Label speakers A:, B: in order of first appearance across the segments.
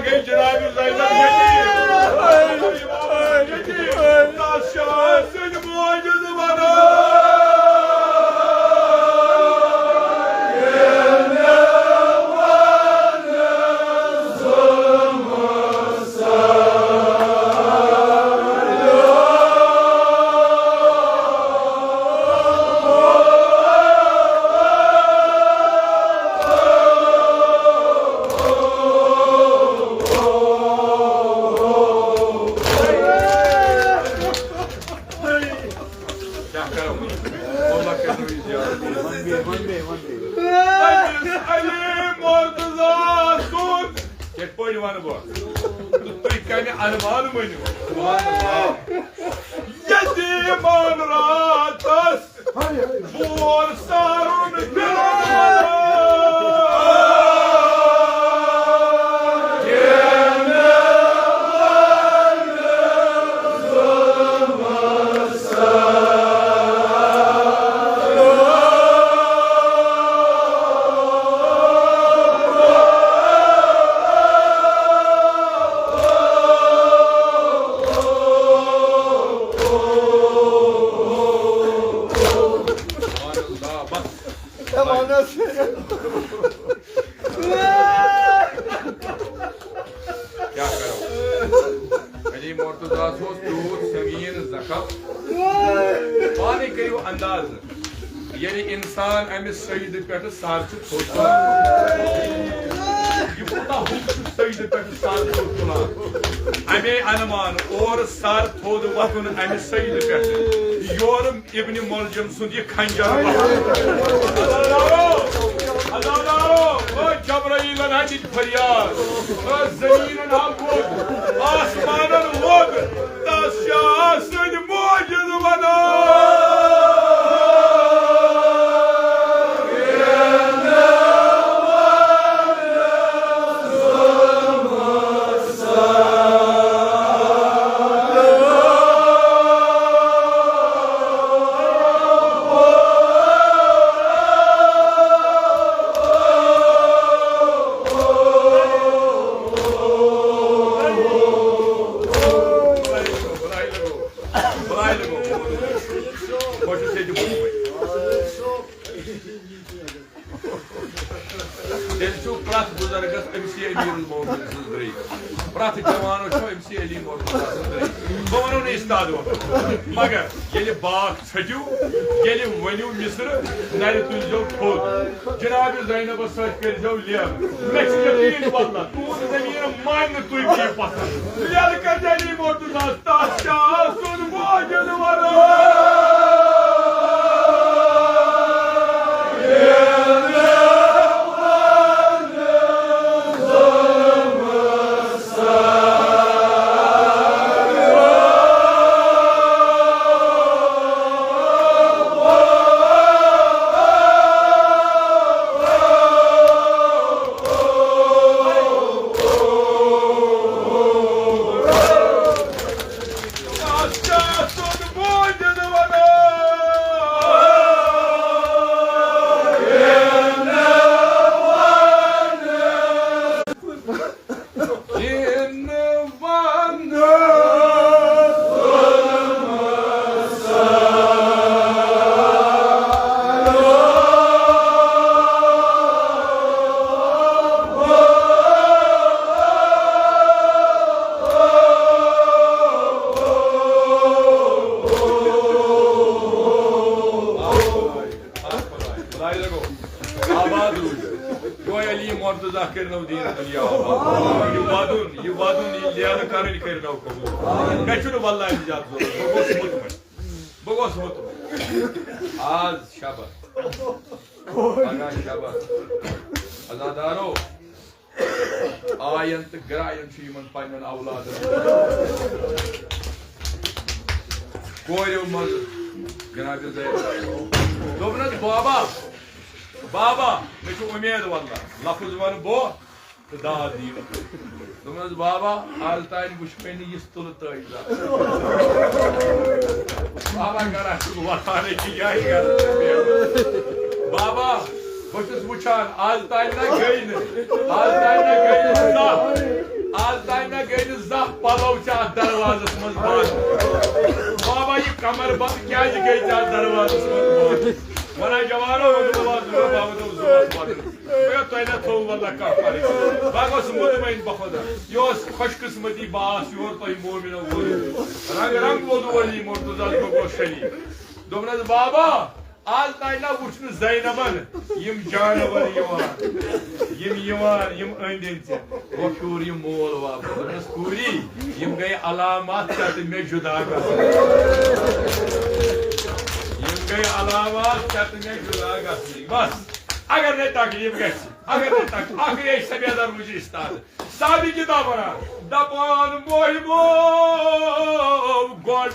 A: gay Cenab-ı Zaydan yedi. Taşa seni mucize bana. Yorum İbn-i Muljam sundi kancar Allah'ım o Cebrail'in hadid feryad o zeminin halkut asmanın vod taşyasın mucize bana. Magar yeli bağ çöcü, yeli venu misr, nere tüzcü kod. Cenab-ı Zeynep'e söz vereceğim liyem. Meksika değil valla. Tu zemine mayını tuymayı pasar. Liyali kadelim ortada. Taşa sonu mucize var. Azadaro ayant grayan şiman paynan avladı. Koyumuz Cenab-ı Zeynep. Dobrad baba meşu umiyed valla. Lafız var bu daha değil. Dobrad baba altayın buşpeni yistulu tayla. Baba karşı vatane ki yay Baba Boşuz buçan, altayına gayını, da, दरवाज़ मज बंद बाबा ये कमर बंद क्या गई दरवाज़ मज बंद वना जवानो बाबा तुम ना थो वल्ला कह मुतमैन बखुदा यह खुशकिस्मती बास योर तुम मोमिनो रंग रंग वोदू वली मुर्तजा गो शली दोपन बाबा आज तान ना वुचन ज़ैनबन यम जानवर यम अंद वूर यम मोल वापस कूरी यम गई अलामत मे जुदा गई अलामत मे जुदा बस अगर नहीं तकलीफ अगर नहीं तक आखिर सफेदर मुझे इस्ताद सादी किताब बना दपान मोहिमो गोड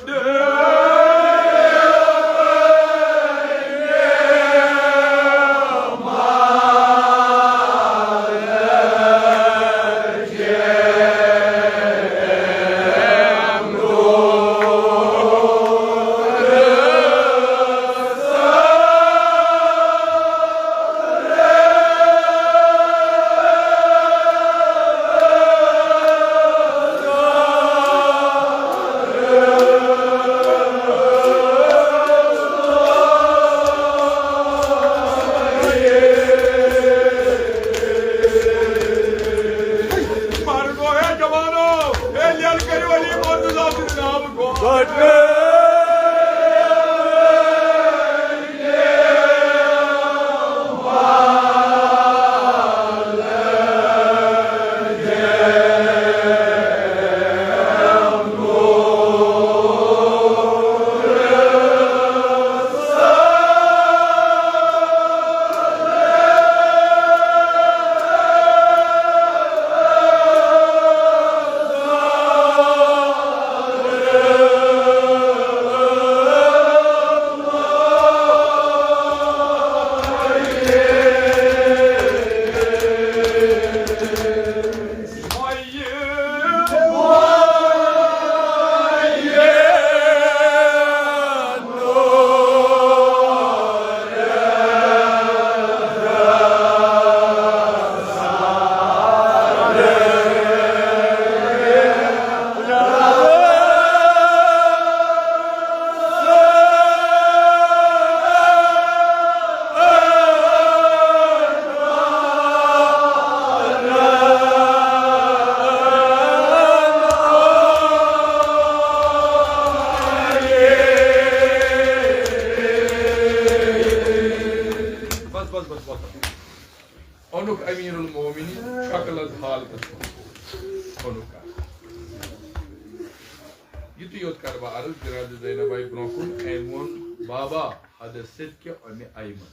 A: बाबा हदसित के अमे आयमन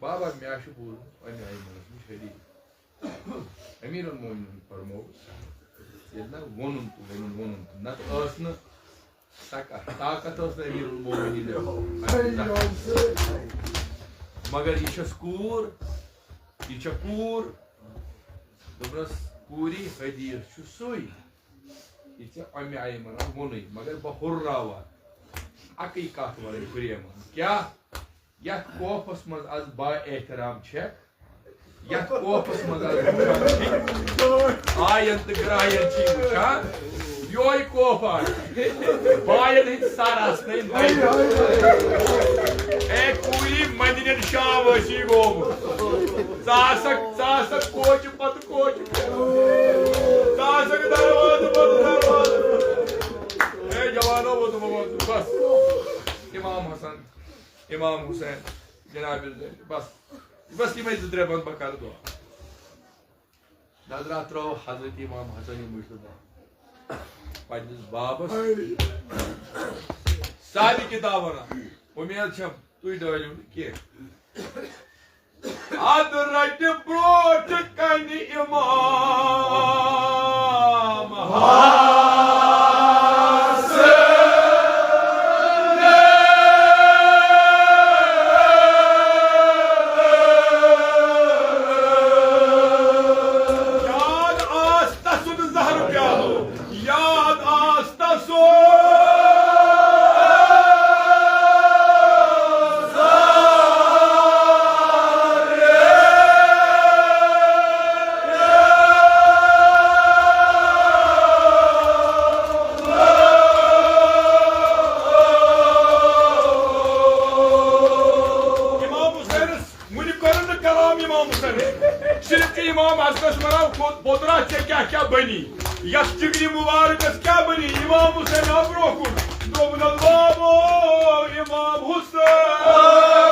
A: बाबा म्याश बोल अमे आयमन शरीर अमीर मोमिन फरमो ना वोनुन नत असन ताकत अमीर मोमिन मगर यह कूर दोपनस कूरी हदीस सुई यह अमे आयमन वोन मगर बह हुर्रावा अकी कत वन प्रेम क्या यथ कोफस मज आज बा एहतराम यथ कोफस मज आयन तो ग्राहन वुचान योय कोफ बायन हंद सर कूरी मदन शाम गोमुत कोच पत कोच दरवाज पत दरवाज जवानों वो तुम बस इमाम हसन इमाम हुसैन जनाब बस ये मैं जुद्रे बंद बकर दो नजरा त्रो हजरत इमाम हसन मुर्तजा पन्निस बाबस सारी किताब वना उम्मीद छम तुई डलियो के अद रट ब्रोट कन इमाम podrat çekerken beni. Yakçıgri mübarek eske beni. İmam Hüseyin Abrokun. Domnal Babo İmam Hüseyin.